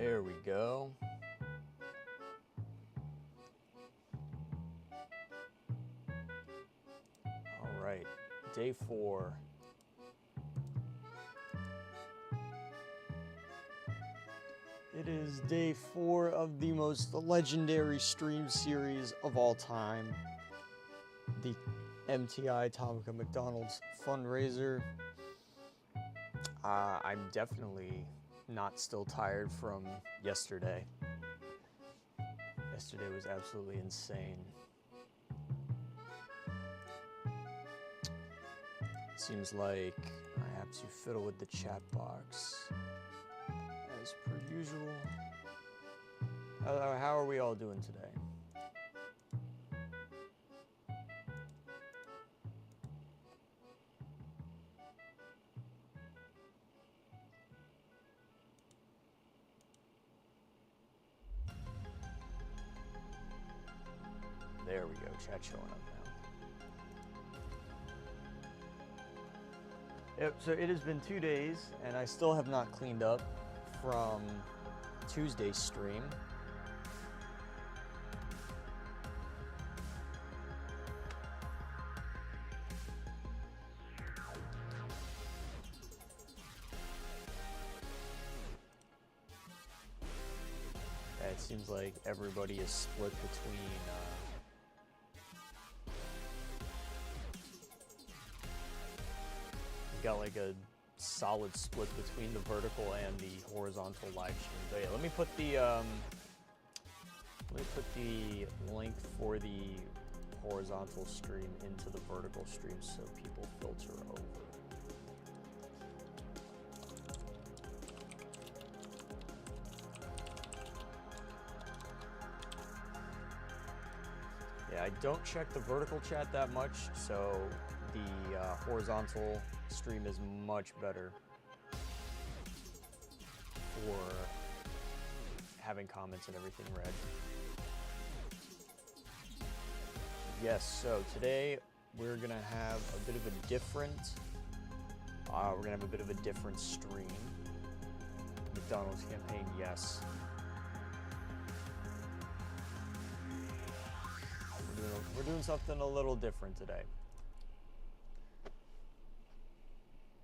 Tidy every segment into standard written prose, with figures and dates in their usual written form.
There we go. All right, day 4. It is day 4 of the most legendary stream series of all time, the MTI Tomica McDonald's Fundraiser. I'm definitely not still tired from yesterday. Yesterday was absolutely insane. Seems like I have to fiddle with the chat box as per usual. How are we all doing today? There we go, chat showing up now. Yep, so it has been 2 days, and I still have not cleaned up from Tuesday's stream. Yeah, it seems like everybody is split between got like a solid split between the vertical and the horizontal live stream. So yeah, let me put the link for the horizontal stream into the vertical stream so people filter over. Yeah, I don't check the vertical chat that much, so the horizontal stream is much better for having comments and everything read. Yes, so today we're gonna have a bit of a different stream. McDonald's campaign, yes. We're doing something a little different today.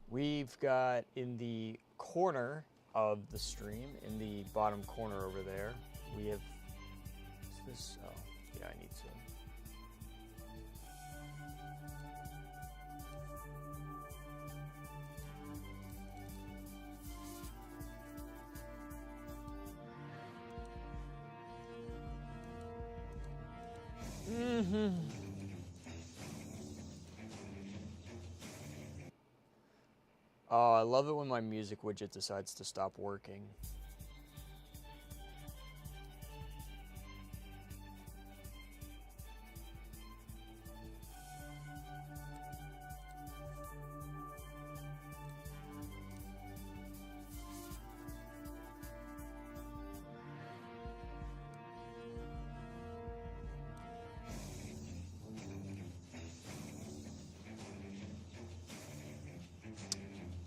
We've got in the corner of the stream, in the bottom corner over there, we have, is this, oh, yeah, I need to. Oh, I love it when my music widget decides to stop working.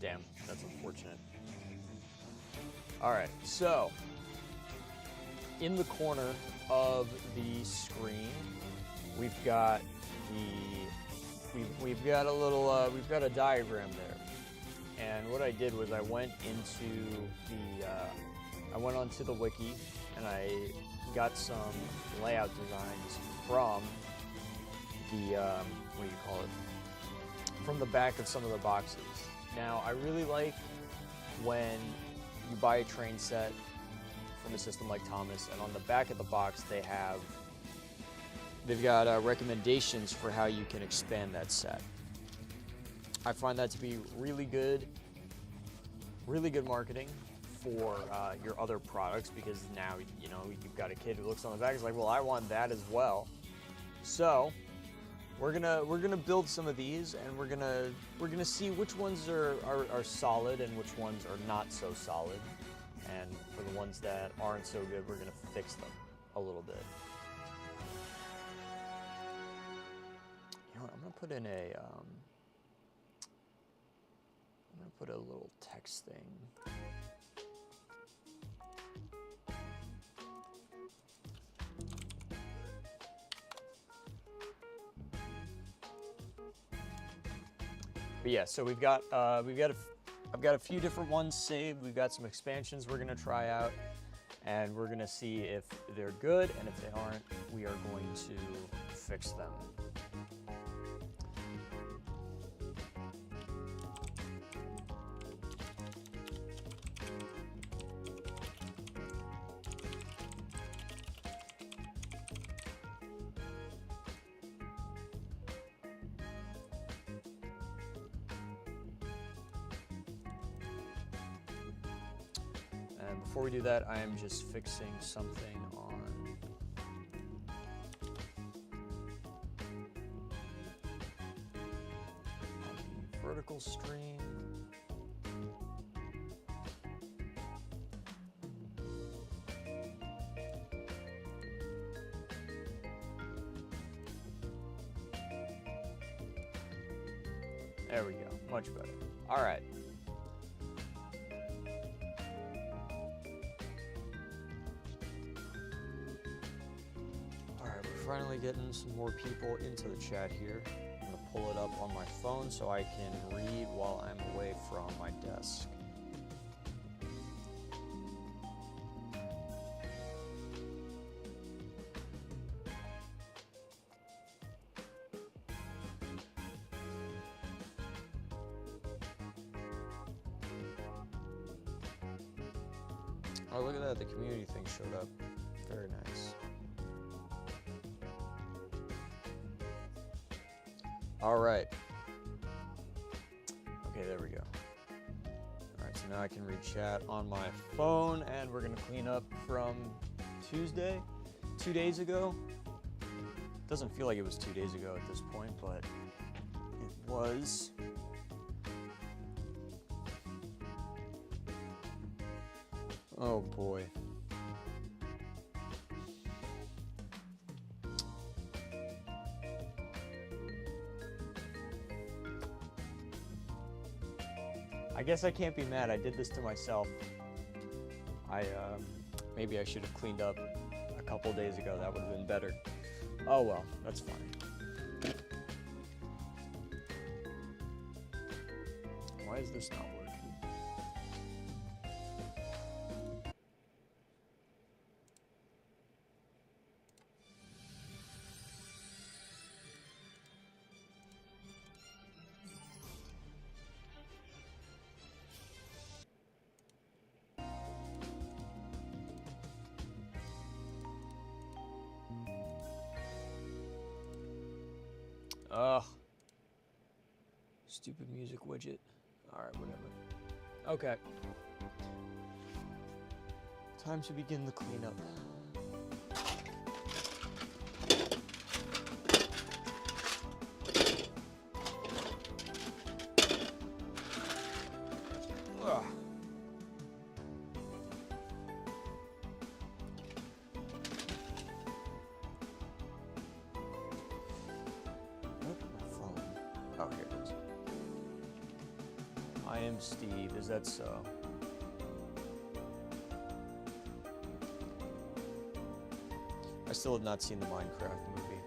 Damn, that's unfortunate. All right, so in the corner of the screen, we've got we've got a little we've got a diagram there. And what I did was I went onto the wiki and I got some layout designs from the what do you call it? From the back of some of the boxes. Now, I really like when you buy a train set from a system like Thomas, and on the back of the box they've got recommendations for how you can expand that set. I find that to be really good marketing for your other products, because now, you know, you've got a kid who looks on the back and is like, well, I want that as well. So we're gonna build some of these, and we're gonna see which ones are solid and which ones are not so solid. And for the ones that aren't so good, we're gonna fix them a little bit. You know what, I'm gonna put in a little text thing. But yeah, so I've got a few different ones saved. We've got some expansions we're gonna try out, and we're gonna see if they're good, and if they aren't, we are going to fix them. And before we do that, I am just fixing something on the vertical stream. There we go, much better. All right. Finally getting some more people into the chat here. I'm gonna pull it up on my phone so I can read while I'm away from my desk. Oh, look at that, the community thing showed up. Very nice. All right. Okay, there we go. All right, so now I can read chat on my phone, and we're gonna clean up from Tuesday, 2 days ago. Doesn't feel like it was 2 days ago at this point, but it was. Oh boy. I guess I can't be mad. I did this to myself. Maybe I should have cleaned up a couple days ago. That would have been better. Oh well, that's fine. Why is this not working? Ugh. Stupid music widget. Alright, whatever. Okay. Time to begin the cleanup. Ugh. Oh, here it is. I am Steve, is that so? I still have not seen the Minecraft movie.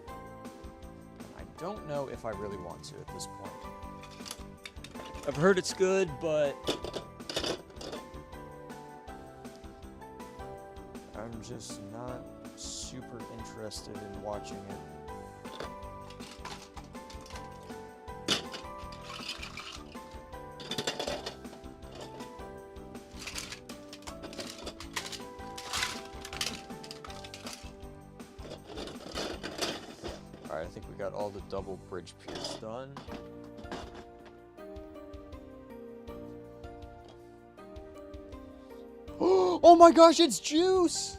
I don't know if I really want to at this point. I've heard it's good, but I'm just not super interested in watching it. Alright, I think we got all the double bridge piers done. Oh my gosh, it's Juice!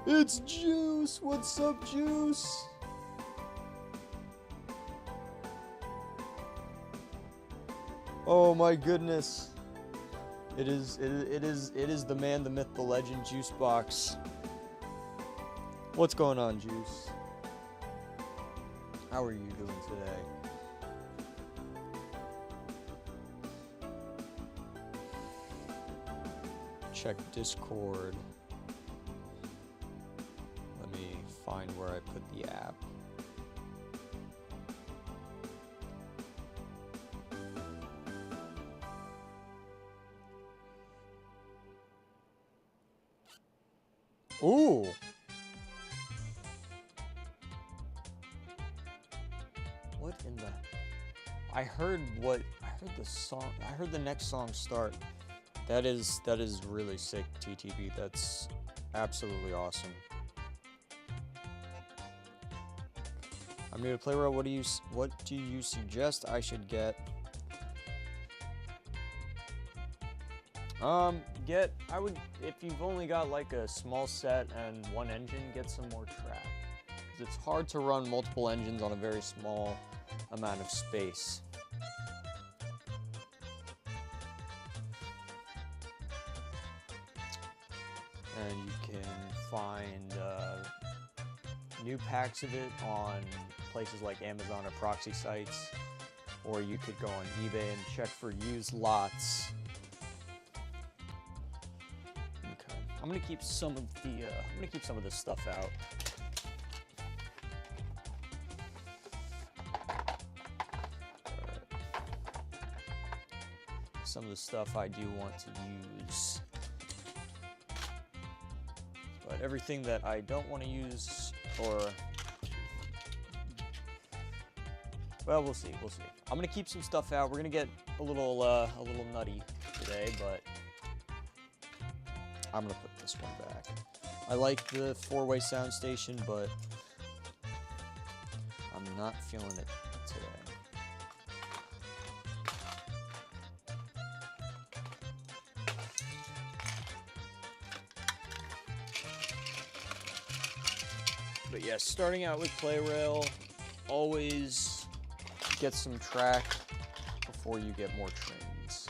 It's Juice! What's up, Juice? Oh my goodness. It is the man, the myth, the legend, Juice Box. What's going on, Juice? How are you doing today? Check Discord. Let me find where I put the app. Ooh. What in the... I heard the song, I heard the next song start. That is really sick, TTB. That's absolutely awesome. I'm new to Playroll. What do you suggest I should get? I would, if you've only got like a small set and one engine, get some more track. 'Cause it's hard to run multiple engines on a very small amount of space. And you can find new packs of it on places like Amazon or proxy sites, or you could go on eBay and check for used lots. Okay, I'm gonna keep some of this stuff out. Some of the stuff I do want to use. But everything that I don't want to use, or... well, we'll see. I'm gonna keep some stuff out. We're gonna get a little nutty today, but I'm gonna put this one back. I like the 4-way sound station, but I'm not feeling it today. But yeah, starting out with Playrail, always get some track before you get more trains.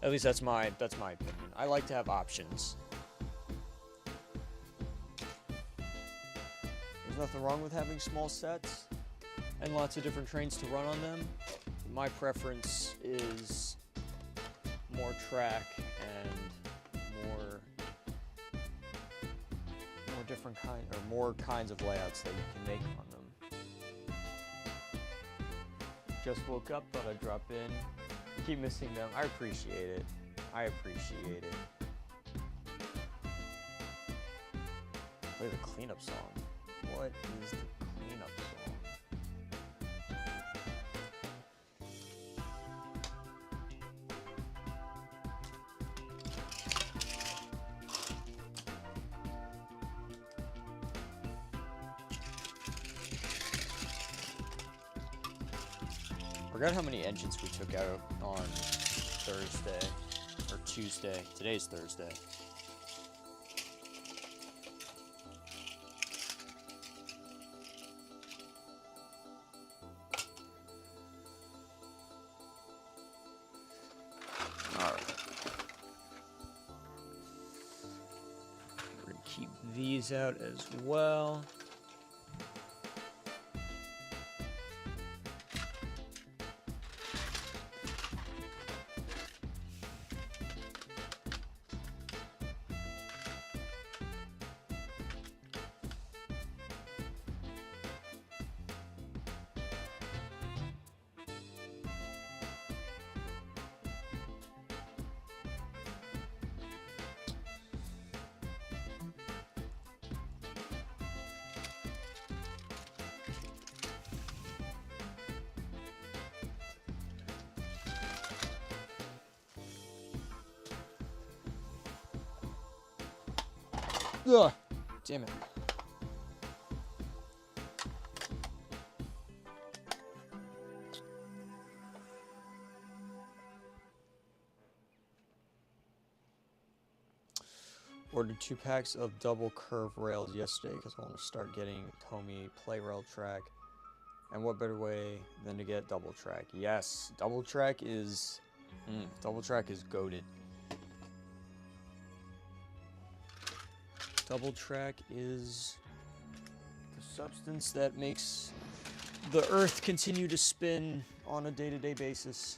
At least that's my opinion. I like to have options. There's nothing wrong with having small sets and lots of different trains to run on them. My preference is more track and more kinds of layouts that you can make on them. Just woke up, thought I'd drop in. Keep missing them. I appreciate it. Play the cleanup song. What is the cleanup song? I forgot how many engines we took out on Thursday, or Tuesday. Today's Thursday. Alright. We're gonna keep these out as well. Ugh, damn it. Ordered 2 packs of double curve rails yesterday because I want to start getting Tomica play rail track. And what better way than to get double track? Yes, double track is goated. Double track is the substance that makes the Earth continue to spin on a day-to-day basis.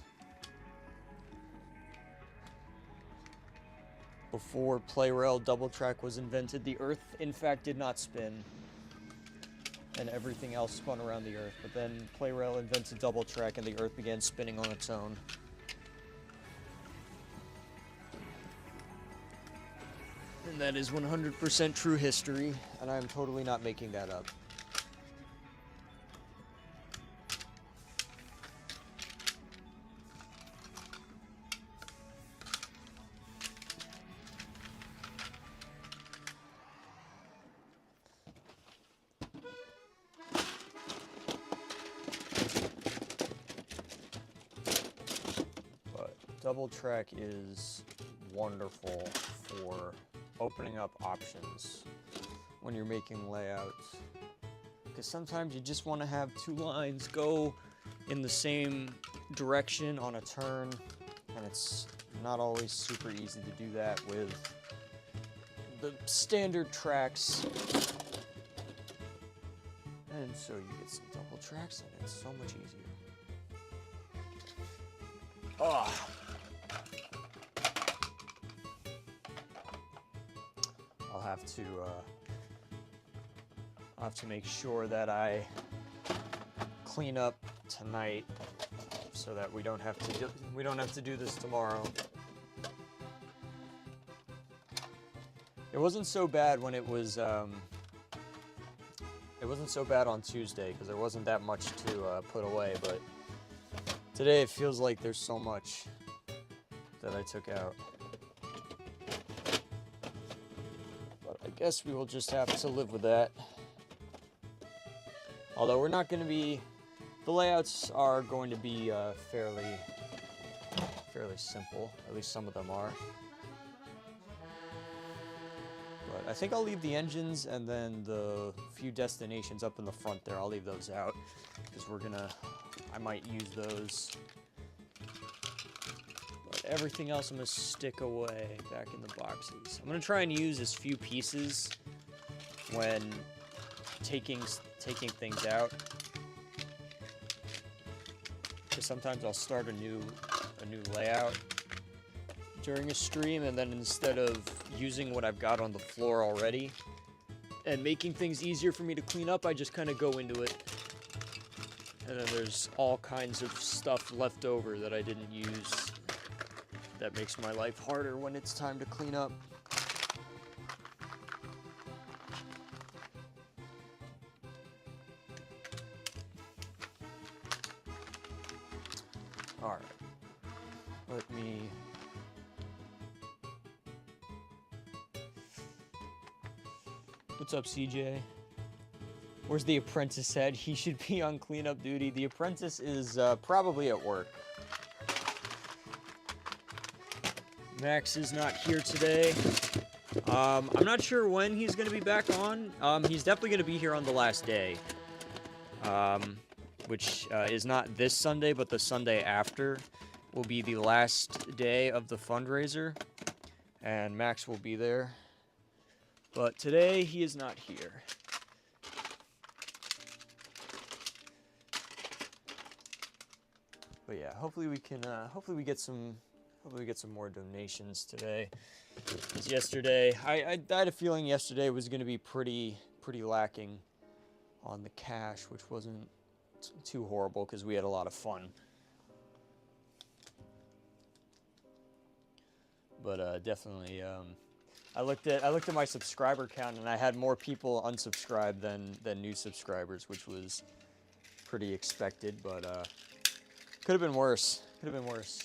Before Playrail double track was invented, the Earth, in fact, did not spin, and everything else spun around the Earth. But then Playrail invented double track, and the Earth began spinning on its own. And that is 100% true history, and I'm totally not making that up. But double track is wonderful for opening up options when you're making layouts, because sometimes you just want to have two lines go in the same direction on a turn, and it's not always super easy to do that with the standard tracks. And so you get some double tracks and it's so much easier. Oh. I'll have to make sure that I clean up tonight so that we don't have to do this tomorrow. It wasn't so bad when it wasn't so bad on Tuesday because there wasn't that much to put away, but today it feels like there's so much that I took out. But I guess we will just have to live with that. Although we're not going to be, the layouts are going to be fairly simple. At least some of them are. But I think I'll leave the engines and then the few destinations up in the front there. I'll leave those out because I might use those. But everything else I'm going to stick away back in the boxes. I'm going to try and use as few pieces when taking things out, because sometimes I'll start a new layout during a stream, and then instead of using what I've got on the floor already and making things easier for me to clean up, I just kind of go into it, and then there's all kinds of stuff left over that I didn't use that makes my life harder when it's time to clean up. Alright, let me... What's up, CJ? Where's the apprentice at? He should be on cleanup duty. The apprentice is probably at work. Max is not here today. I'm not sure when he's going to be back on. He's definitely going to be here on the last day. Which is not this Sunday, but the Sunday after will be the last day of the fundraiser, and Max will be there. But today he is not here. But yeah, hopefully we can. Hopefully we get some more donations today. Because yesterday, I had a feeling yesterday was going to be pretty lacking on the cash, which wasn't too horrible because we had a lot of fun. But definitely, I looked at my subscriber count and I had more people unsubscribed than new subscribers, which was pretty expected. But could have been worse. Could have been worse.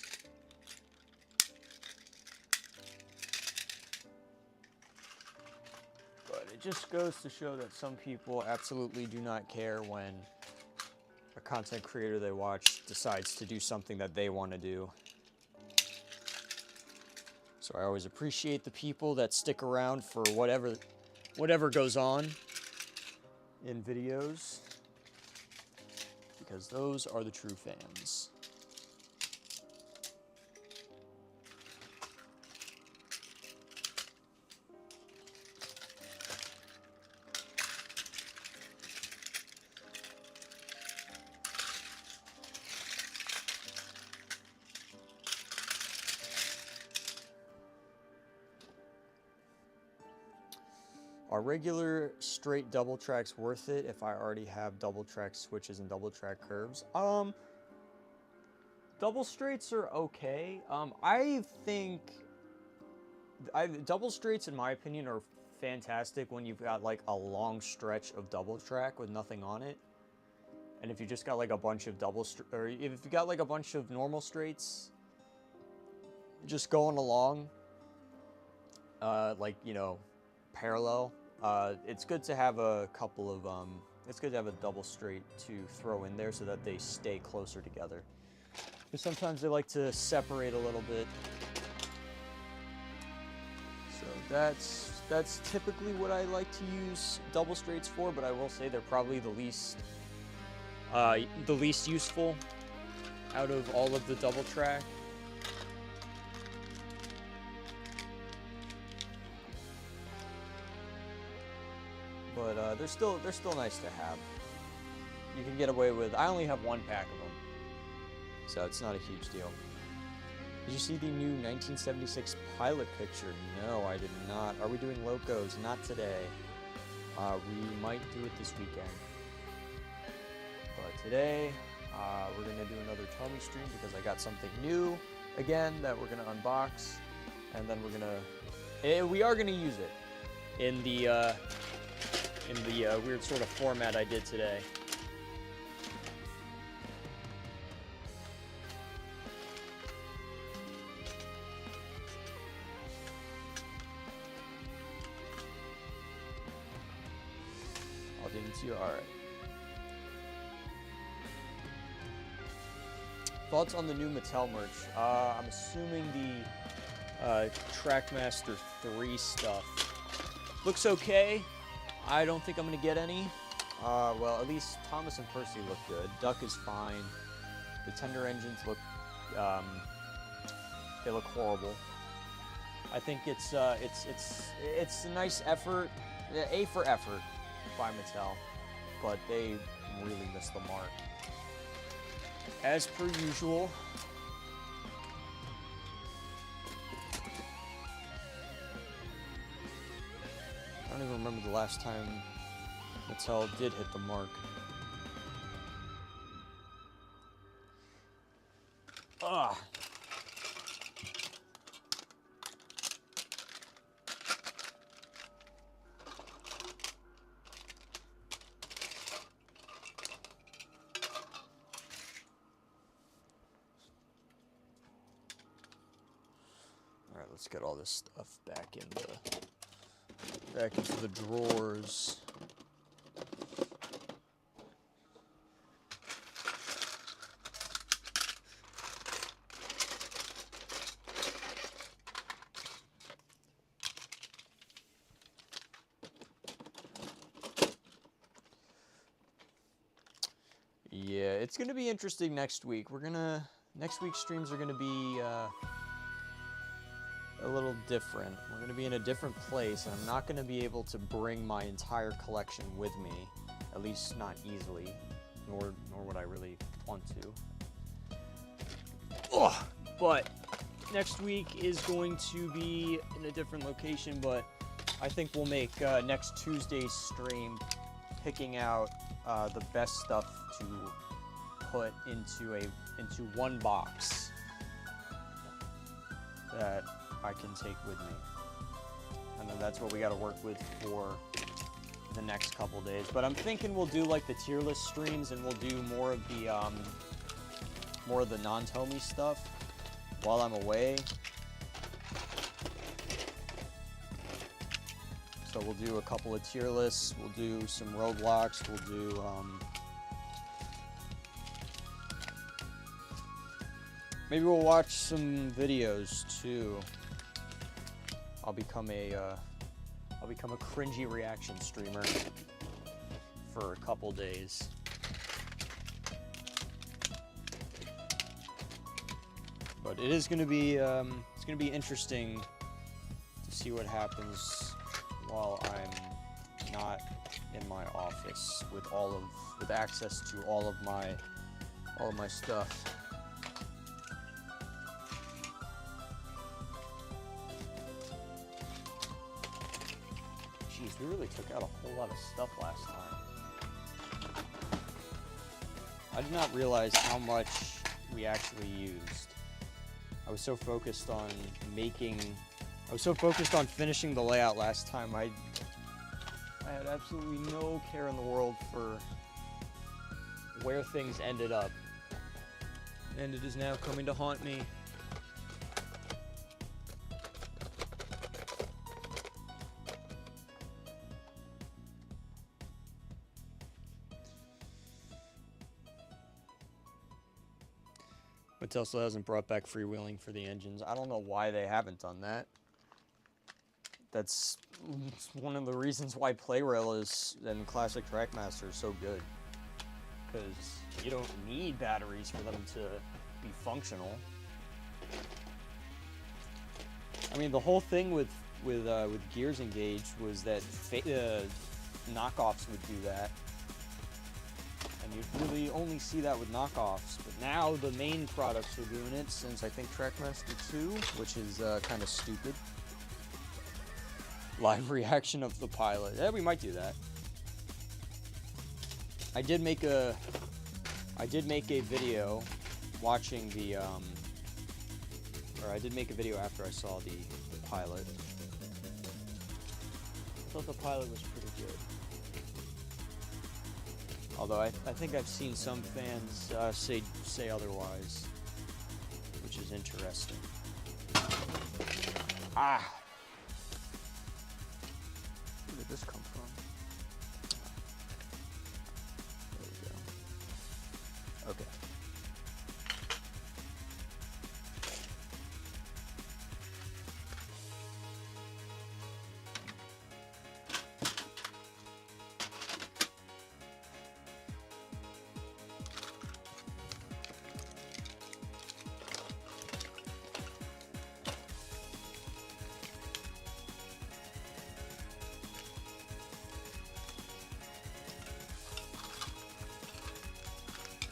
But it just goes to show that some people absolutely do not care when a content creator they watch decides to do something that they want to do. So I always appreciate the people that stick around for whatever goes on in videos, because those are the true fans. Are regular straight double tracks worth it if I already have double track switches and double track curves? Double straights are okay. I think double straights, in my opinion, are fantastic when you've got like a long stretch of double track with nothing on it. And if you just got like a bunch of or if you got like a bunch of normal straights just going along, like, you know, parallel, it's good to have a couple of, it's good to have a double straight to throw in there so that they stay closer together. Because sometimes they like to separate a little bit. So that's typically what I like to use double straights for, but I will say they're probably the least useful out of all of the double track. But they're still nice to have. You can get away with. I only have one pack of them, so it's not a huge deal. Did you see the new 1976 pilot picture? No, I did not. Are we doing locos? Not today. We might do it this weekend. But today, we're gonna do another Tomy stream because I got something new again that we're gonna unbox, and then we are gonna use it in the weird sort of format I did today. Oh, didn't see you? All right. Thoughts on the new Mattel merch? I'm assuming the Trackmaster 3 stuff looks okay. I don't think I'm gonna get any. Well, at least Thomas and Percy look good. Duck is fine. The Tender Engines look, they look horrible. I think it's a nice effort, A for effort by Mattel, but they really missed the mark. As per usual. I don't even remember the last time Mattel did hit the mark. Ugh. All right, let's get all this stuff back into the drawers. Yeah, it's gonna be interesting next week. Next week's streams are gonna be a little different. We're going to be in a different place, and I'm not going to be able to bring my entire collection with me, at least not easily, nor would I really want to. Ugh. But next week is going to be in a different location, but I think we'll make next Tuesday's stream picking out the best stuff to put into one box that I can take with me. And then that's what we got to work with for the next couple days. But I'm thinking we'll do like the tier list streams, and we'll do more of the non-Tomy stuff while I'm away. So we'll do a couple of tier lists, we'll do some Roblox, we'll do maybe we'll watch some videos too. I'll become a cringy reaction streamer for a couple days. But it is going to be it's going to be interesting to see what happens while I'm not in my office with access to all of my stuff. Jeez, we really took out a whole lot of stuff last time. I did not realize how much we actually used. I was so focused on making I was so focused on finishing the layout last time, I had absolutely no care in the world for where things ended up. And it is now coming to haunt me. Mattel still hasn't brought back freewheeling for the engines. I don't know why they haven't done that. That's one of the reasons why Playrail is and Classic Trackmaster is so good. Because you don't need batteries for them to be functional. I mean, the whole thing with Gears Engaged was that knockoffs would do that. And you'd really only see that with knockoffs. But now the main products are doing it since I think Trackmaster 2, which is kind of stupid. Live reaction of the pilot. Yeah, we might do that. I did make a video watching the I did make a video after I saw the pilot. I thought the pilot was pretty good. Although I think I've seen some fans say otherwise, which is interesting. Ah! Where did this come from? There we go. Okay.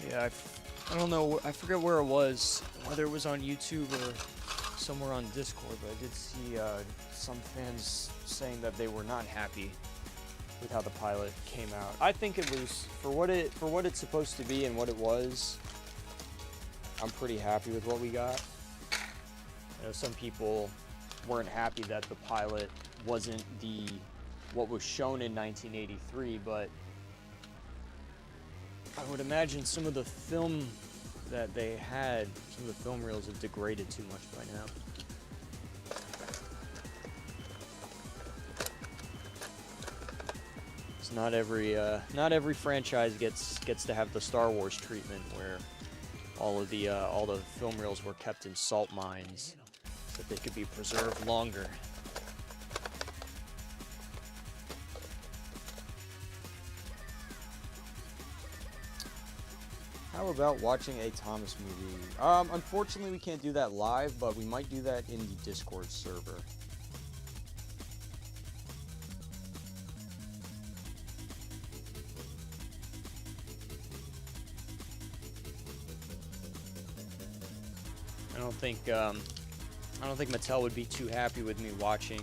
Yeah, I don't know, I forget where it was, whether it was on YouTube or somewhere on Discord, but I did see some fans saying that they were not happy with how the pilot came out. I think it was, for what it's supposed to be and what it was, I'm pretty happy with what we got. I know some people weren't happy that the pilot wasn't what was shown in 1983, but I would imagine some of the film that they had, some of the film reels have degraded too much by now. It's not every franchise gets to have the Star Wars treatment where all the film reels were kept in salt mines so that they could be preserved longer. How about watching a Thomas movie? Unfortunately, we can't do that live, but we might do that in the Discord server. I don't think Mattel would be too happy with me watching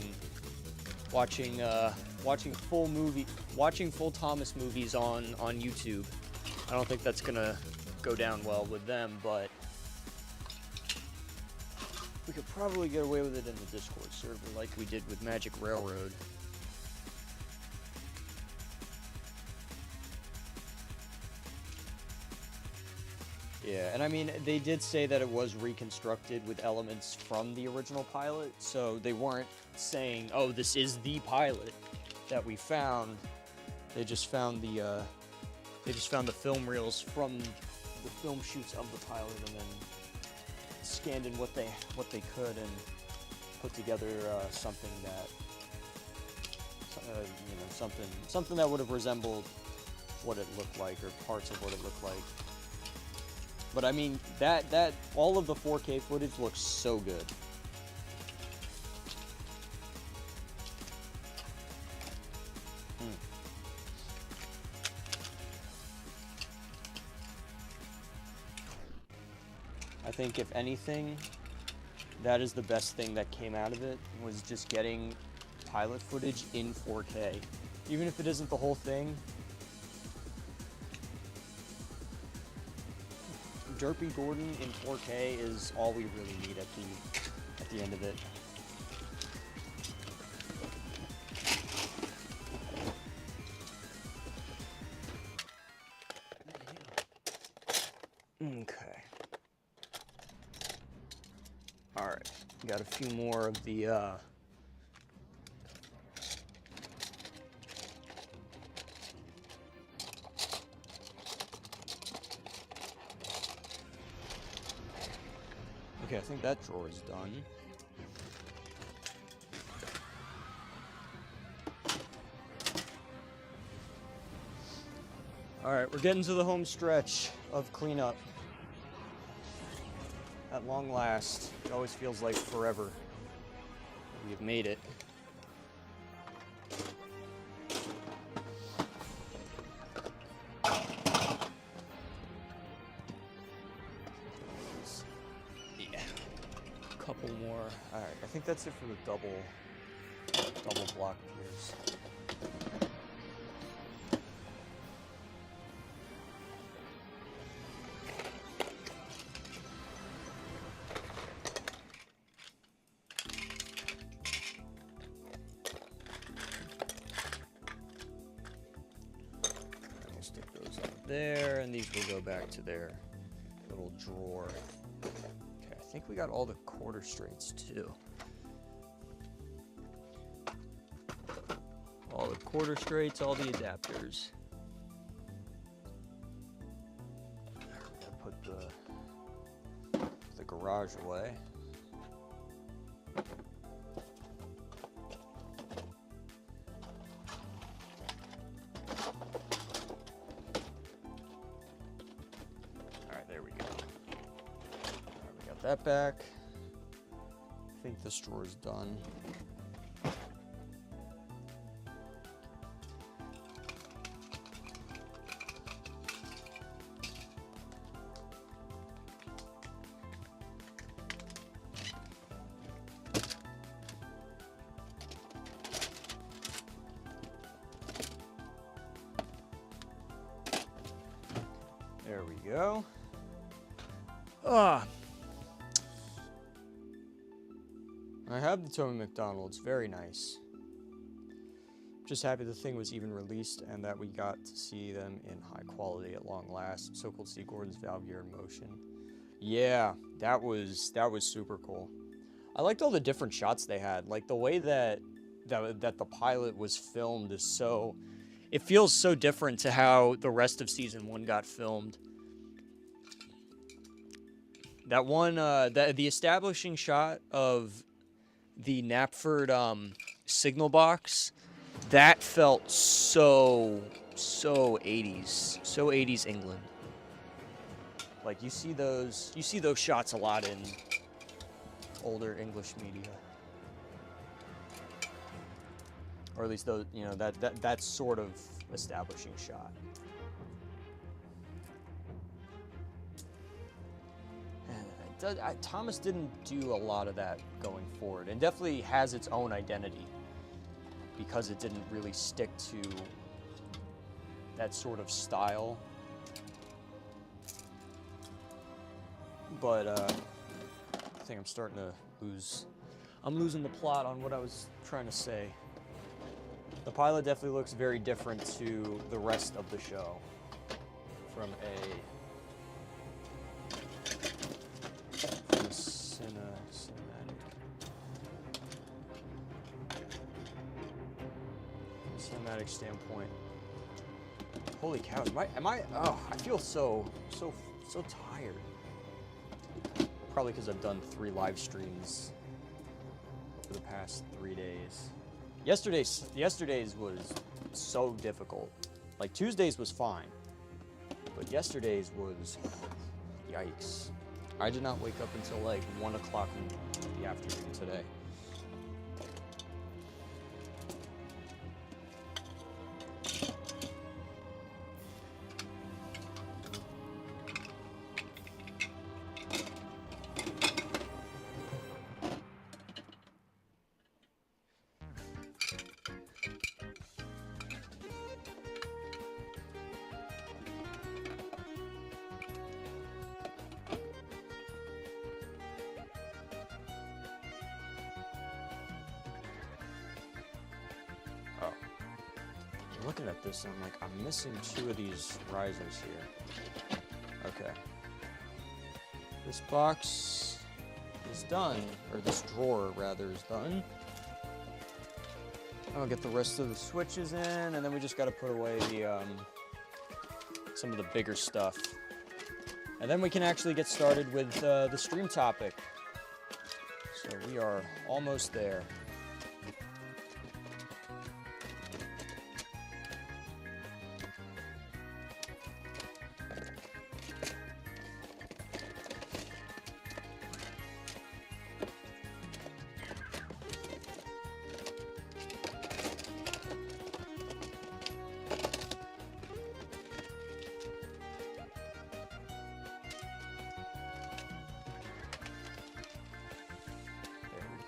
full Thomas movies on YouTube. I don't think that's gonna go down well with them, but we could probably get away with it in the Discord server like we did with Magic Railroad. Yeah, and I mean, they did say that it was reconstructed with elements from the original pilot, so they weren't saying, oh, this is the pilot that we found. They just found the film reels from the film shoots of the pilot and then scanned in what they could and put together something that something that would have resembled what it looked like or parts of what it looked like. But I mean that all of the 4K footage looks so good. I think if anything, that is the best thing that came out of it, was just getting pilot footage in 4K. Even if it isn't the whole thing. Derpy Gordon in 4K is all we really need at the end of it. Got a few more of the okay, I think that drawer is done. All right, we're getting to the home stretch of cleanup. At long last, it always feels like forever. We've made it. Yeah, a couple more. All right, I think that's it for the double block piers. Stick those up there, and these will go back to their little drawer. Okay, I think we got all the quarter straights too. All the quarter straights, all the adapters. We're gonna put the garage away. That back. I think this drawer is done. There we go. I have the Tomica McDonald's, very nice. Just happy the thing was even released and that we got to see them in high quality at long last. So cool to see Gordon's valve gear in motion. Yeah, that was super cool. I liked all the different shots they had. Like the way that the pilot was filmed is so, it feels so different to how the rest of season 1 got filmed. That one, the establishing shot of the Knapford signal box, that felt so 80s, so 80s England. Like you see those shots a lot in older English media, or at least those, you know, that sort of establishing shot. Thomas didn't do a lot of that going forward, and definitely has its own identity because it didn't really stick to that sort of style. But I think I'm starting to losing the plot on what I was trying to say. The pilot definitely looks very different to the rest of the show from a cinematic standpoint. Holy cow! Oh, I feel so tired. Probably because I've done 3 live streams over the past 3 days. Yesterday's was so difficult. Like Tuesdays was fine, but yesterday's was yikes. I did not wake up until like 1 o'clock in the afternoon today. Looking at this, and I'm like, I'm missing 2 of these risers here. Okay. This box is done, or this drawer rather is done. I'll get the rest of the switches in, and then we just got to put away the some of the bigger stuff. And then we can actually get started with the stream topic. So we are almost there.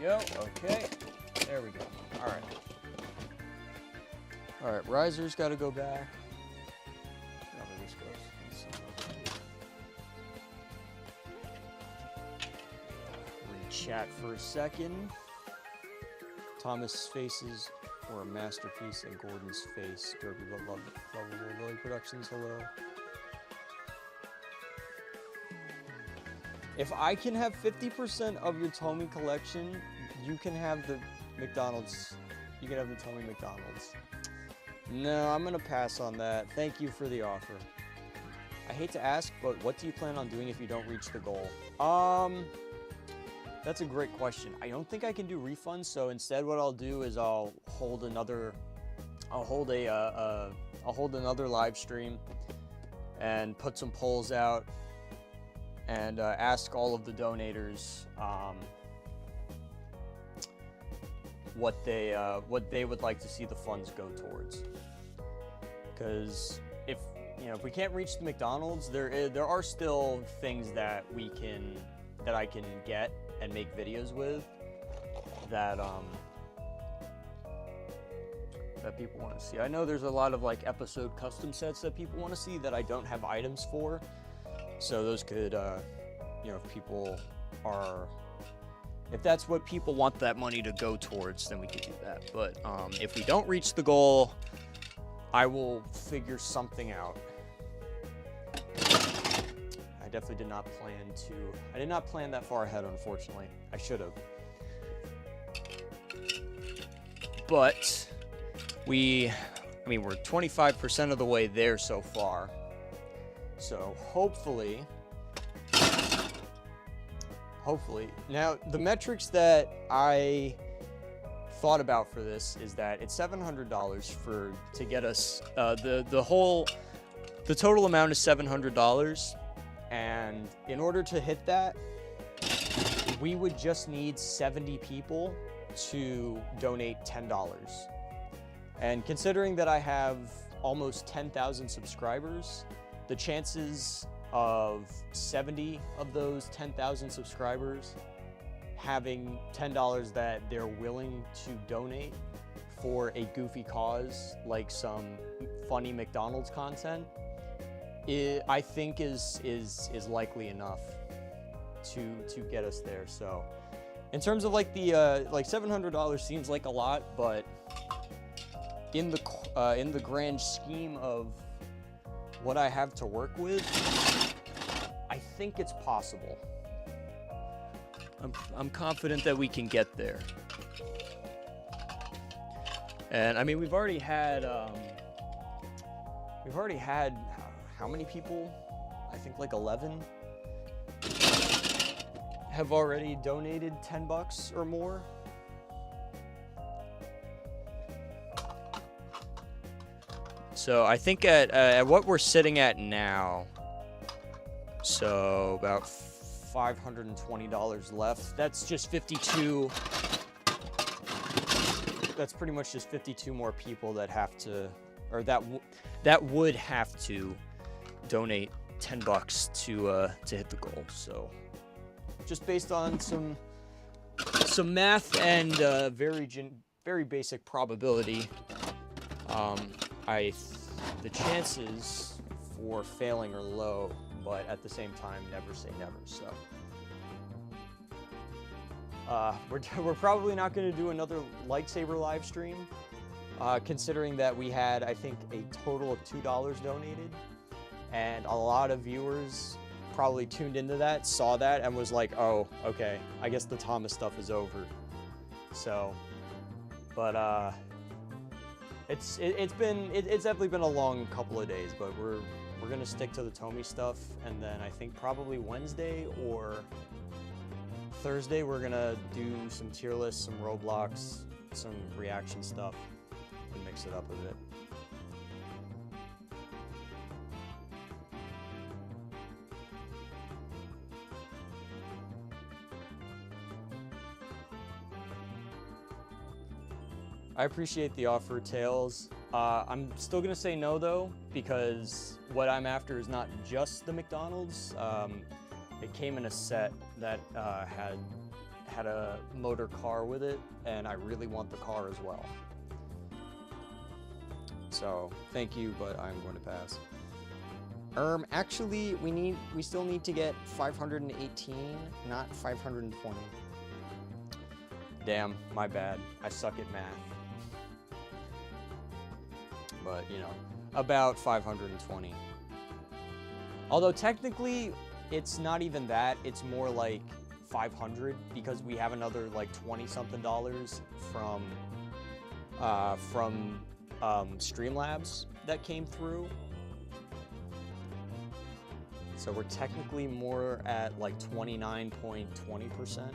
Go. Okay, there we go. All right, riser's got to go back. Where this goes. Re-chat for a second. Thomas' faces were a masterpiece, and Gordon's face. Derby lovable Lily Productions. Hello. If I can have 50% of your Tomy collection, you can have the McDonald's. You can have the Tomy McDonald's. No, I'm gonna pass on that. Thank you for the offer. I hate to ask, but what do you plan on doing if you don't reach the goal? That's a great question. I don't think I can do refunds, so instead what I'll do is I'll hold another live stream and put some polls out and ask all of the donators what they would like to see the funds go towards. Because if we can't reach the McDonald's, there are still things that I can get and make videos with that people want to see. I know there's a lot of like episode custom sets that people want to see that I don't have items for. So those could, if that's what people want that money to go towards, then we could do that. But if we don't reach the goal, I will figure something out. I definitely did not plan that far ahead, unfortunately. I should have. But we're 25% of the way there so far. So hopefully, now the metrics that I thought about for this is that it's $700 to get us the total amount is $700, and in order to hit that, we would just need 70 people to donate $10. And considering that I have almost 10,000 subscribers, the chances of 70 of those 10,000 subscribers having $10 that they're willing to donate for a goofy cause like some funny McDonald's content, I think is likely enough to get us there. So in terms of like the $700 seems like a lot, but in the grand scheme of what I have to work with, I think it's possible. I'm confident that we can get there. And I mean, we've already had how many people? I think like 11 have already donated $10 or more. So I think at what we're sitting at now, so about $520 left. That's just 52. That's pretty much just 52 more people that have to, or that would have to donate $10 to hit the goal. So just based on some math and very basic probability, the chances for failing are low, but at the same time, never say never. So we're probably not going to do another lightsaber live stream, considering that we had, I think, a total of $2 donated, and a lot of viewers probably tuned into that, saw that, and was like, oh, okay, I guess the Thomas stuff is over. So, but it's definitely been a long couple of days, but we're gonna stick to the Tomy stuff, and then I think probably Wednesday or Thursday we're gonna do some tier lists, some Roblox, some reaction stuff, and mix it up a bit. I appreciate the offer, Tails. I'm still gonna say no though, because what I'm after is not just the McDonald's. It came in a set that had a motor car with it, and I really want the car as well. So thank you, but I'm going to pass. Actually, we still need to get 518, not 520. Damn, my bad. I suck at math. But, you know, about 520. Although technically, it's not even that. It's more like 500 because we have another like 20-something dollars from Streamlabs that came through. So we're technically more at like 29.20%.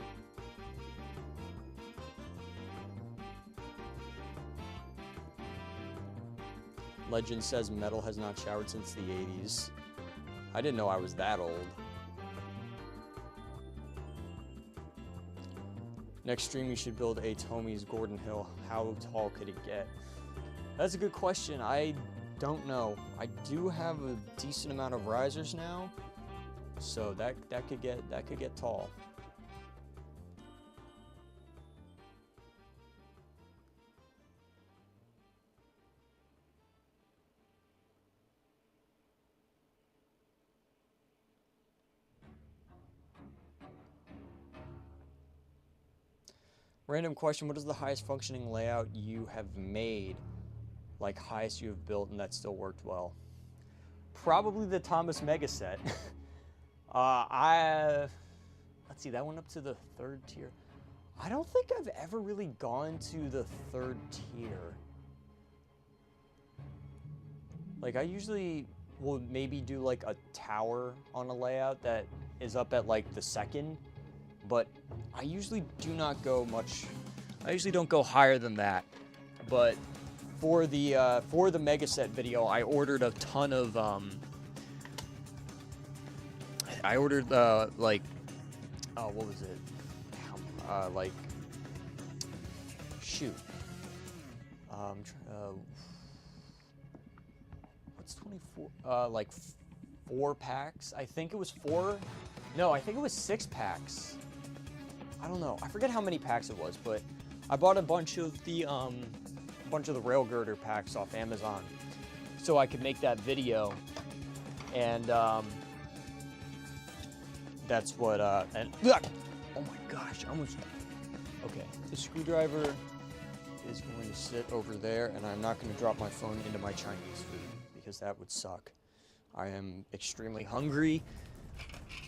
Legend says Metal has not showered since the 80s. I didn't know I was that old. Next stream, you should build a Tomy's Gordon Hill. How tall could it get? That's a good question. I don't know. I do have a decent amount of risers now, so that could get tall. Random question, what is the highest functioning layout you have made? Like highest you have built and that still worked well? Probably the Thomas Mega Set. Let's see, that went up to the 3rd tier. I don't think I've ever really gone to the 3rd tier. Like I usually will maybe do like a tower on a layout that is up at like the 2nd. But I usually do not go much. I usually don't go higher than that. But for the Mega Set video, I ordered a ton of I ordered like what was it? Like shoot. What's 24? Like 4 packs. I think it was 4. No, I think it was 6 packs. I don't know. I forget how many packs it was, but I bought a bunch of the rail girder packs off Amazon, so I could make that video, and that's what. And oh my gosh, I almost. Okay, the screwdriver is going to sit over there, and I'm not going to drop my phone into my Chinese food because that would suck. I am extremely hungry,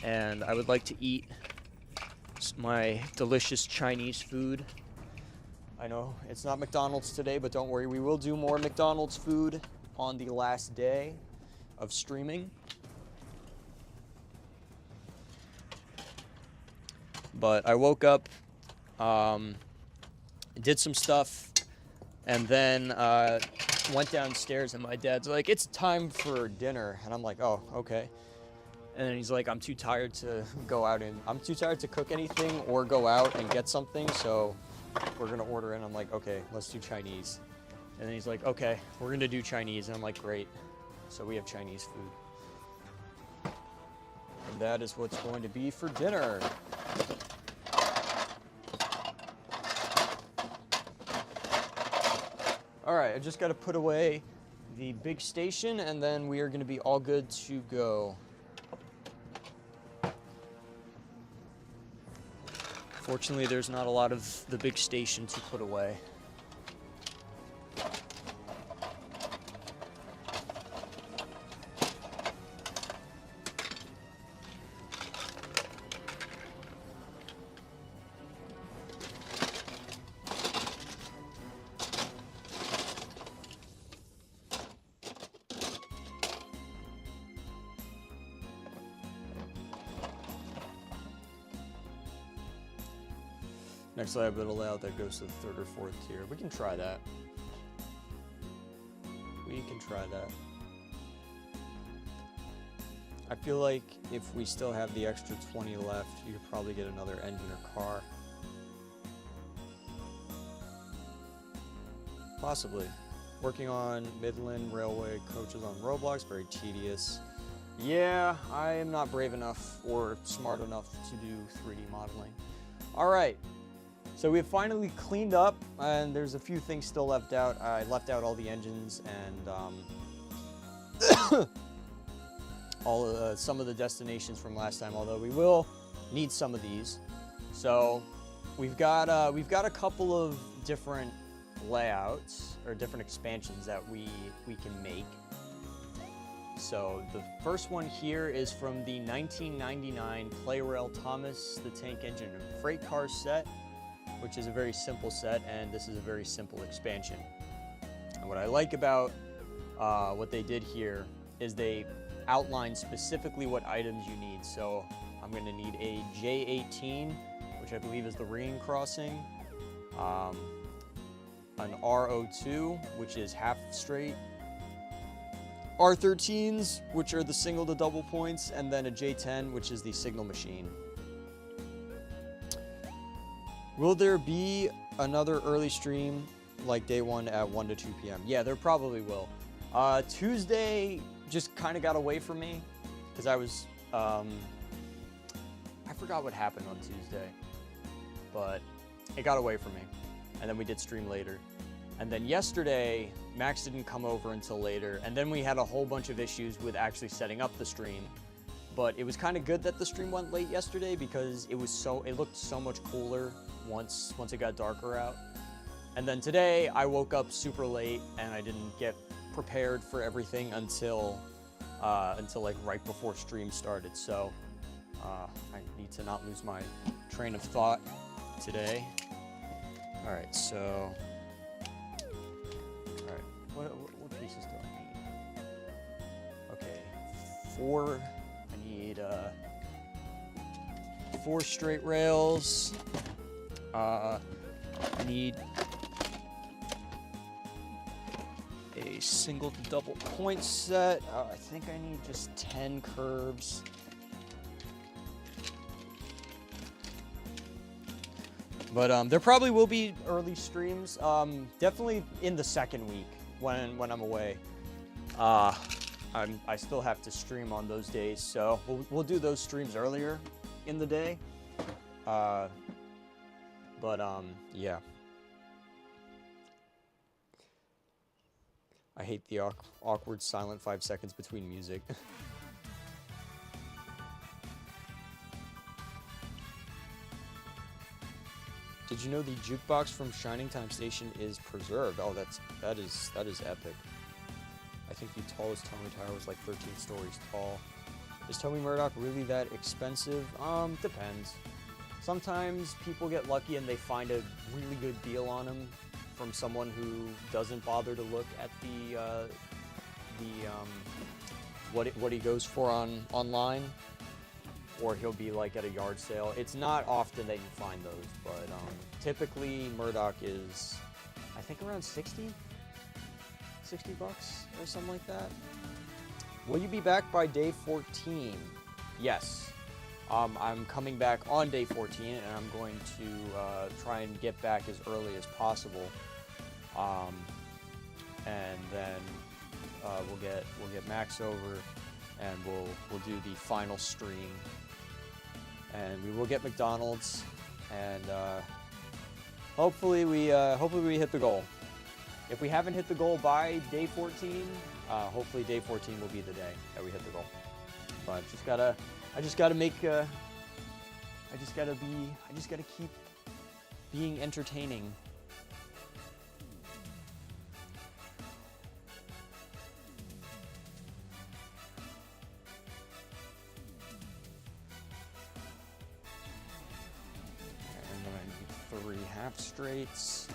and I would like to eat my delicious Chinese food. I know it's not McDonald's today, but don't worry, we will do more McDonald's food on the last day of streaming. But I woke up, did some stuff, and then went downstairs, and my dad's like, it's time for dinner. And I'm like, oh, okay. And then he's like, I'm too tired to go out and I'm too tired to cook anything or go out and get something, so we're gonna order in. I'm like, okay, let's do Chinese. And then he's like, okay, we're gonna do Chinese. And I'm like, great. So we have Chinese food. And that is what's going to be for dinner. All right, I just gotta put away the big station, and then we are gonna be all good to go. Fortunately, there's not a lot of the big station to put away. Next layout layout that goes to the 3rd or 4th tier. We can try that. We can try that. I feel like if we still have the extra 20 left, you could probably get another engine or car. Possibly. Working on Midland Railway coaches on Roblox, very tedious. Yeah, I am not brave enough or smart enough to do 3D modeling. All right, so we've finally cleaned up, and there's a few things still left out. I left out all the engines and some of the destinations from last time, although we will need some of these. So we've got a couple of different layouts or different expansions that we can make. So the first one here is from the 1999 Playrail Thomas the Tank Engine and Freight Car set, which is a very simple set, and this is a very simple expansion. And what I like about what they did here is they outline specifically what items you need. So I'm going to need a J18, which I believe is the ringing crossing, an R02, which is half straight, R13s, which are the single to double points, and then a J10, which is the signal machine. Will there be another early stream like day one at 1 to 2 p.m.? Yeah, there probably will. Tuesday just kind of got away from me because I was, I forgot what happened on Tuesday, but it got away from me. And then we did stream later. And then yesterday, Max didn't come over until later, and then we had a whole bunch of issues with actually setting up the stream. But it was kind of good that the stream went late yesterday because it looked so much cooler once it got darker out. And then today, I woke up super late and I didn't get prepared for everything until like right before stream started. So I need to not lose my train of thought today. All right, so. What pieces do I need? Okay, 4. I need 4 straight rails. I need a single to double point set. I think I need just 10 curves. But there probably will be early streams. Definitely in the second week when I'm away. I still have to stream on those days, so we'll do those streams earlier in the day. Yeah. I hate the awkward silent 5 seconds between music. Did you know the jukebox from Shining Time Station is preserved? Oh, that is epic. I think the tallest Tommy Tower was like 13 stories tall. Is Tommy Murdoch really that expensive? Depends. Sometimes people get lucky and they find a really good deal on him from someone who doesn't bother to look at what he goes for online. Or he'll be like at a yard sale. It's not often that you find those, but typically Murdoch is, I think, around 60 bucks or something like that. Will you be back by day 14? Yes. I'm coming back on day 14, and I'm going to try and get back as early as possible. And then we'll get Max over, and we'll do the final stream. And we will get McDonald's, and hopefully we hit the goal. If we haven't hit the goal by day 14, hopefully day 14 will be the day that we hit the goal. But I just gotta keep being entertaining. And then I need 3 half straights.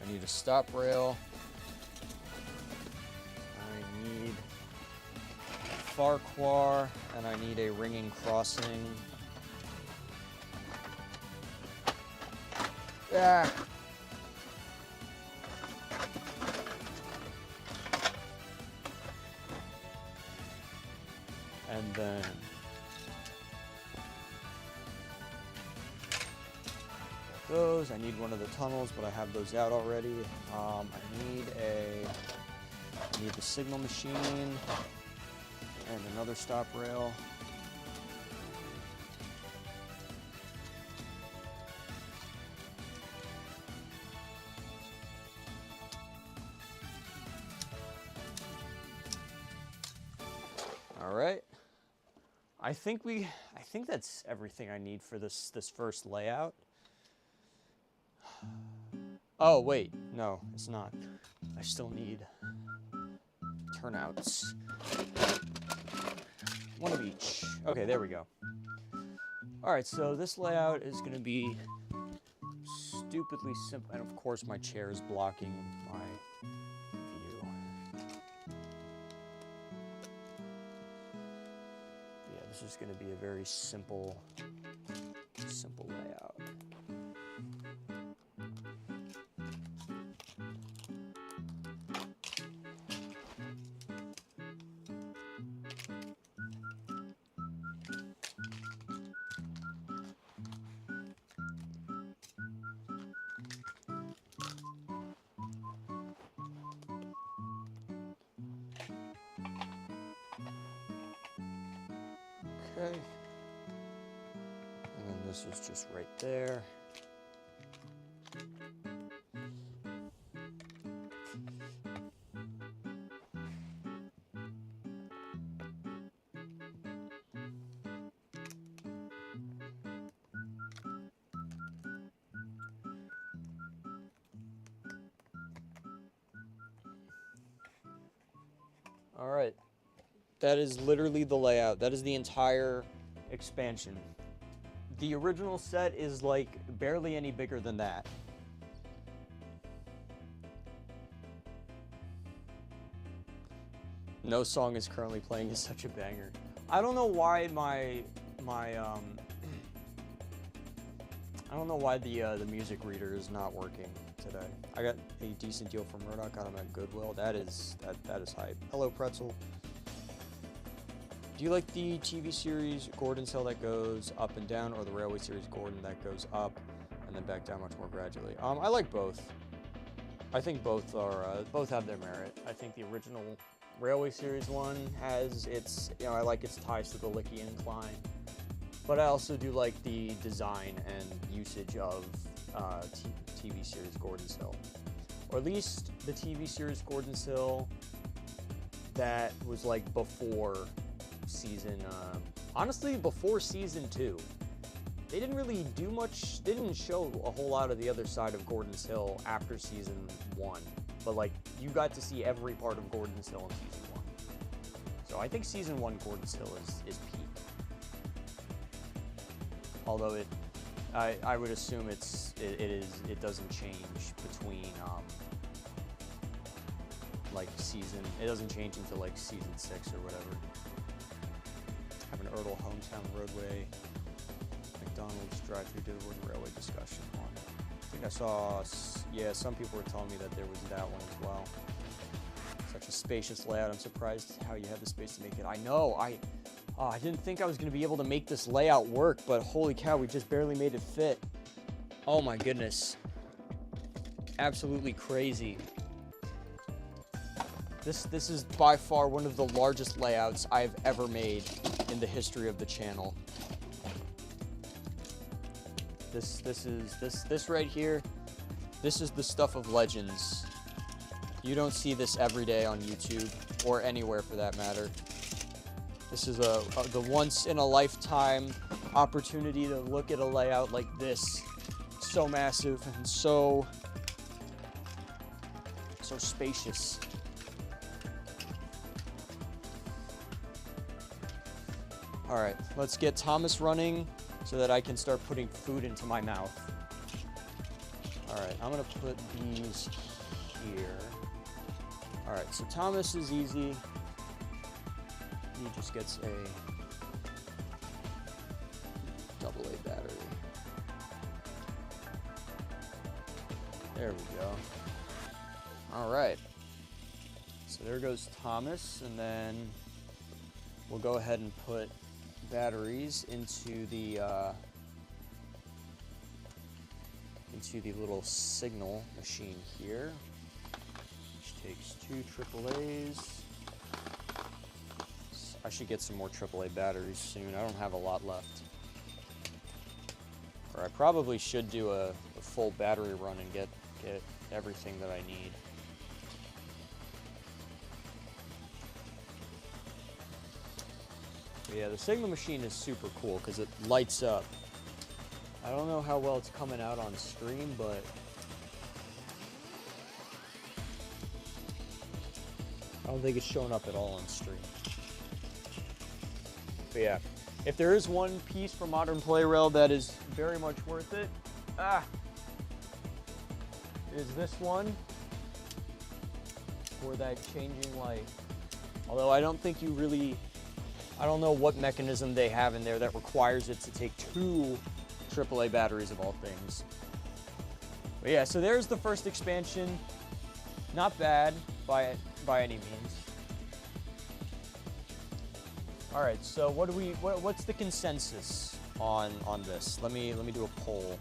I need a stop rail. I need Farquhar, and I need a ringing crossing. Ah. And then those. I need one of the tunnels, but I have those out already. I need the signal machine and another stop rail. All right. I think that's everything I need for this first layout. Oh, wait. No, it's not. I still need turnouts. One of each. Okay, there we go. All right, so this layout is going to be stupidly simple. And of course, my chair is blocking my view. Yeah, this is going to be a very simple layout. Okay, and then this is just right there. All right. That is literally the layout. That is the entire expansion. The original set is like barely any bigger than that. No song is currently playing is such a banger. I don't know why I don't know why the music reader is not working today. I got a decent deal from Murdoch, got him at Goodwill. That is hype. Hello, Pretzel. Do you like the TV series Gordon's Hill that goes up and down, or the Railway series Gordon that goes up and then back down much more gradually? I like both. I think both have their merit. I think the original Railway series one has its, I like its ties to the Licky Incline, but I also do like the design and usage of TV series Gordon's Hill, or at least the TV series Gordon's Hill that was like before season, honestly before season 2. They didn't really do much, they didn't show a whole lot of the other side of Gordon's Hill after season 1, but like you got to see every part of Gordon's Hill in season 1. So I think season 1 Gordon's Hill is peak. Although I would assume it doesn't change between like it doesn't change until like season 6 or whatever. Have an Erdl hometown roadway, McDonald's drive-through to the wooden railway discussion on. I think I saw, yeah, some people were telling me that there was that one as well. Such a spacious layout. I'm surprised how you had the space to make it. I know, I didn't think I was going to be able to make this layout work, but holy cow, we just barely made it fit. Oh my goodness. Absolutely crazy. This is by far one of the largest layouts I've ever made in the history of the channel. This right here, this is the stuff of legends. You don't see this every day on YouTube or anywhere for that matter. This is the once in a lifetime opportunity to look at a layout like this. So massive and so spacious. All right, let's get Thomas running so that I can start putting food into my mouth. All right, I'm gonna put these here. All right, so Thomas is easy. he just gets a AA battery. There we go. All right. So there goes Thomas, and then we'll go ahead and put batteries into the little signal machine here, which takes 2 AAAs. I should get some more AAA batteries soon. I don't have a lot left. Or I probably should do a full battery run and get everything that I need. But yeah, the signal machine is super cool because it lights up. I don't know how well it's coming out on stream, but I don't think it's showing up at all on stream. But yeah, if there is one piece for Modern Play Rail that is very much worth it, it is this one for that changing light. Although I don't think you really, I don't know what mechanism they have in there that requires it to take 2 AAA batteries of all things. But yeah, so there's the first expansion. Not bad by any means. All right, so what's the consensus on this? Let me do a poll.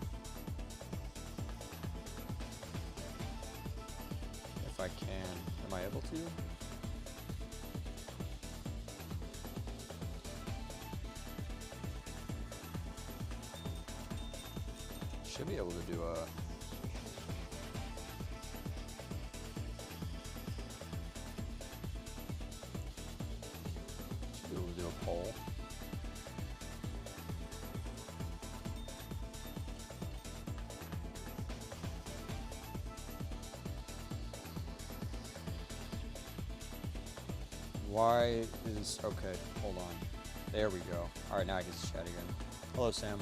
If I can. Am I able to? Should be able to do a poll. Why is okay? Hold on. There we go. All right, now I can chat again. Hello, Sam.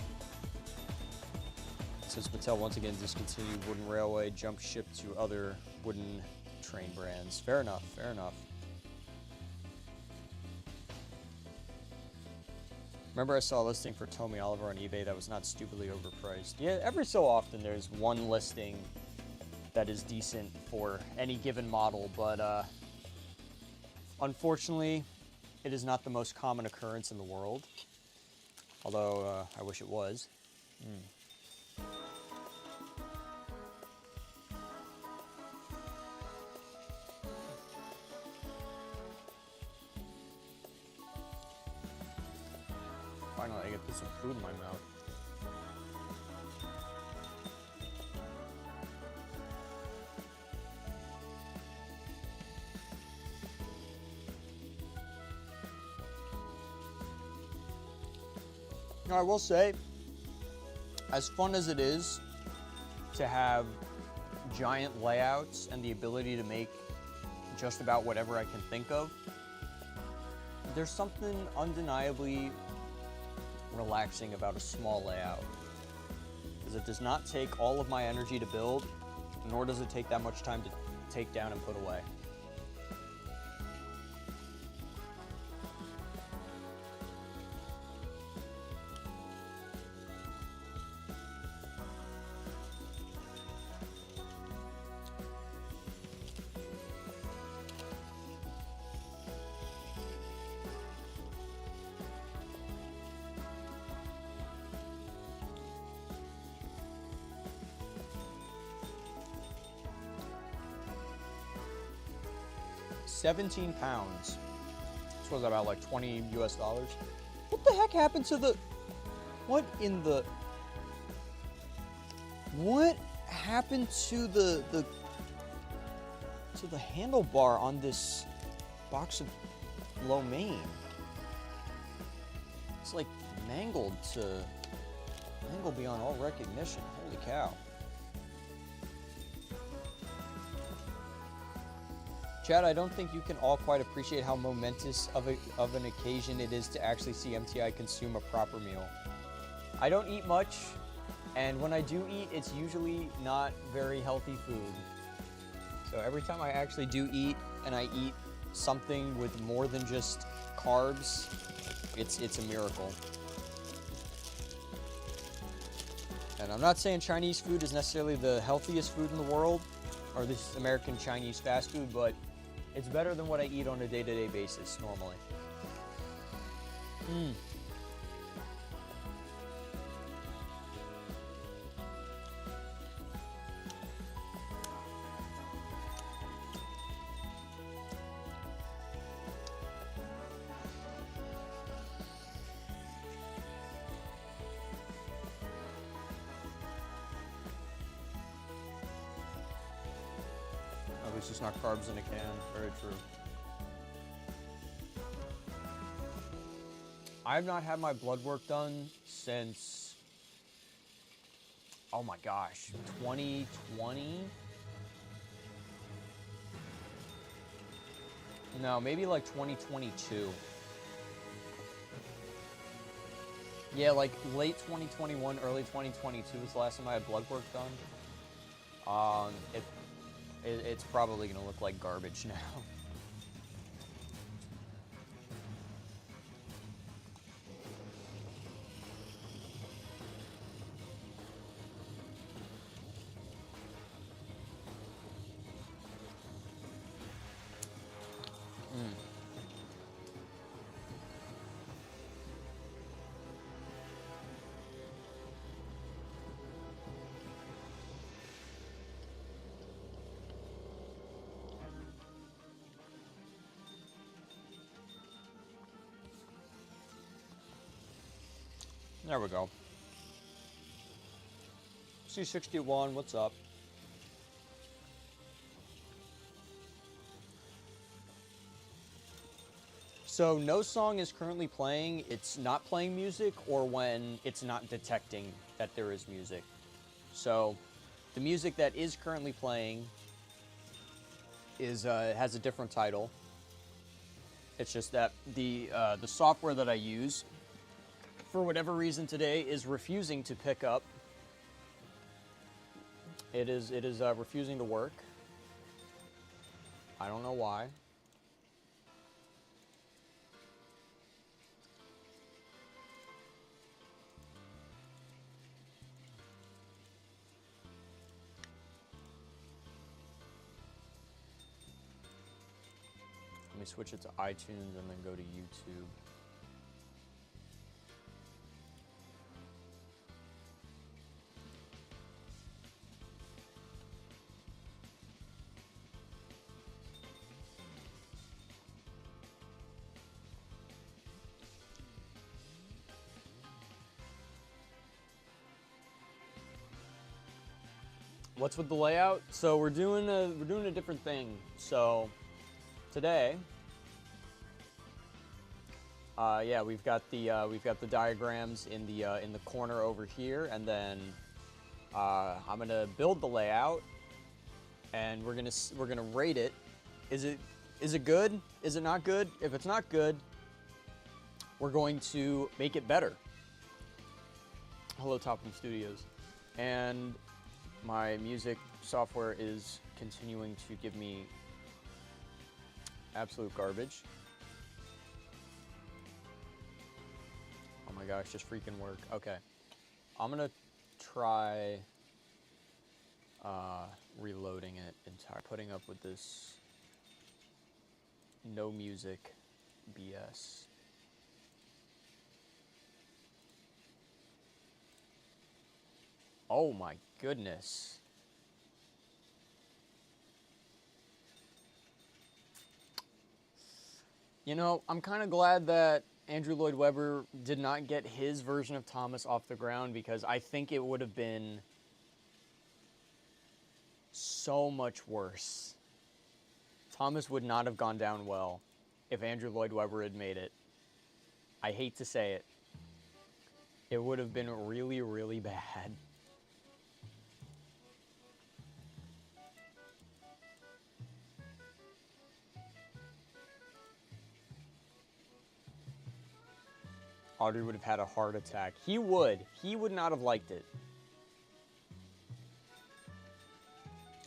Since Mattel once again discontinued Wooden Railway, jump ship to other wooden train brands. Fair enough, fair enough. Remember I saw a listing for Tommy Oliver on eBay that was not stupidly overpriced. Yeah, every so often there's one listing that is decent for any given model, but unfortunately, it is not the most common occurrence in the world. Although, I wish it was. Finally, I get to put some food in my mouth. Now, I will say, as fun as it is to have giant layouts and the ability to make just about whatever I can think of, there's something undeniably relaxing about a small layout, because it does not take all of my energy to build, nor does it take that much time to take down and put away. £17. This was about like $20 US. What the heck happened to the? What happened to the handlebar on this box of lo mein? It's like mangled beyond all recognition. Holy cow. Chad, I don't think you can all quite appreciate how momentous of an occasion it is to actually see MTI consume a proper meal. I don't eat much, and when I do eat, it's usually not very healthy food. So every time I actually do eat, and I eat something with more than just carbs, it's a miracle. And I'm not saying Chinese food is necessarily the healthiest food in the world, or this American Chinese fast food, but it's better than what I eat on a day-to-day basis normally. At least it's not carbs in a can. Very true. I've not had my blood work done since, oh my gosh, 2020? No, maybe like 2022. Yeah, like late 2021, early 2022 was the last time I had blood work done. It's probably gonna look like garbage now. There we go. C61, what's up? So no song is currently playing. It's not playing music, or when it's not detecting that there is music. So the music that is currently playing is has a different title. It's just that the software that I use, for whatever reason today, is refusing to pick up. It is refusing to work. I don't know why. Let me switch it to iTunes and then go to YouTube. What's with the layout? So we're doing a different thing. So today, yeah, we've got the diagrams in the corner over here, and then I'm gonna build the layout, and we're gonna rate it. Is it good? Is it not good? If it's not good, we're going to make it better. Hello, Topham Studios, and my music software is continuing to give me absolute garbage. Oh my gosh, just freaking work. Okay. I'm gonna try reloading it entire, putting up with this no music BS. Oh my goodness. You know, I'm kind of glad that Andrew Lloyd Webber did not get his version of Thomas off the ground, because I think it would have been so much worse. Thomas would not have gone down well if Andrew Lloyd Webber had made it. I hate to say it. It would have been really, really bad. Audrey would have had a heart attack. He would. He would not have liked it.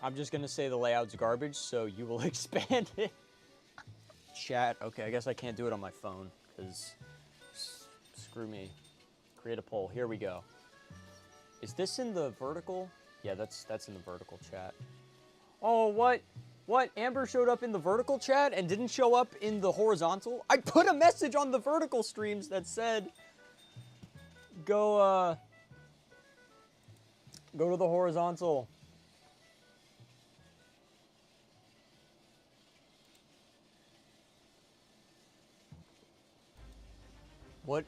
I'm just going to say the layout's garbage, so you will expand it. chat. Okay, I guess I can't do it on my phone because screw me. Create a poll. Here we go. Is this in the vertical? Yeah, that's in the vertical chat. Oh, what? What? Amber showed up in the vertical chat and didn't show up in the horizontal? I put a message on the vertical streams that said, go to the horizontal. What?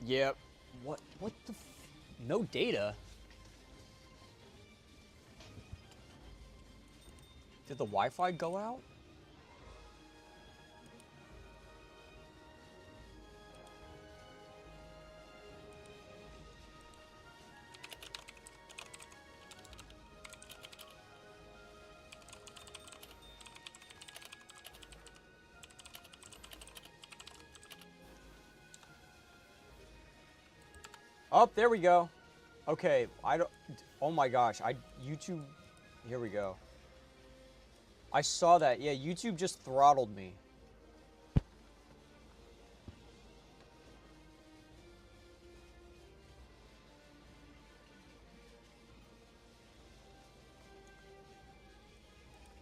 Yep. What the no data? Did the Wi-Fi go out? Oh, there we go. Okay, I don't. Oh my gosh, YouTube. Here we go. I saw that. Yeah, YouTube just throttled me.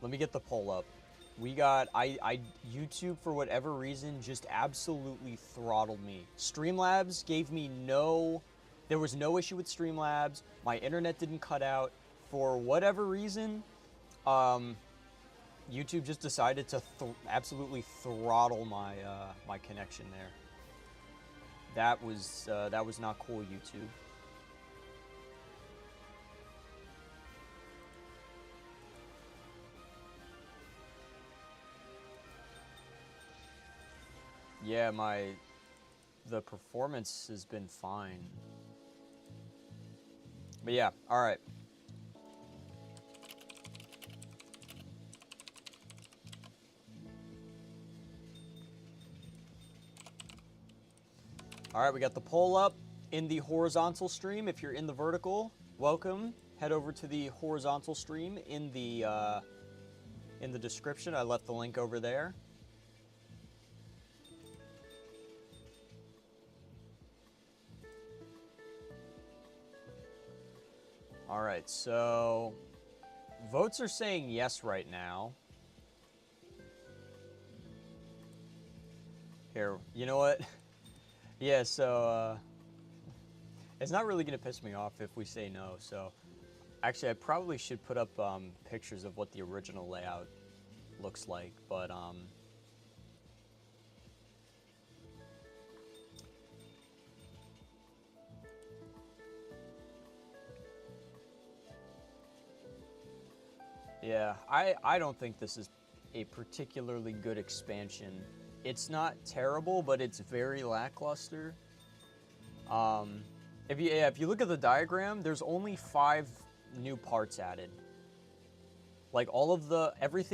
Let me get the poll up. We got, YouTube, for whatever reason, just absolutely throttled me. Streamlabs gave me there was no issue with Streamlabs. My internet didn't cut out. For whatever reason, YouTube just decided to absolutely throttle my, my connection there. That was not cool, YouTube. Yeah, the performance has been fine. But yeah, all right. All right, we got the poll up in the horizontal stream. If you're in the vertical, welcome. Head over to the horizontal stream in the description. I left the link over there. All right, so votes are saying yes right now. Here, you know what? Yeah, so it's not really gonna piss me off if we say no. So actually, I probably should put up pictures of what the original layout looks like, but yeah, I don't think this is a particularly good expansion. It's not terrible, but it's very lackluster. If you look at the diagram, there's only 5 new parts added. Like all of everything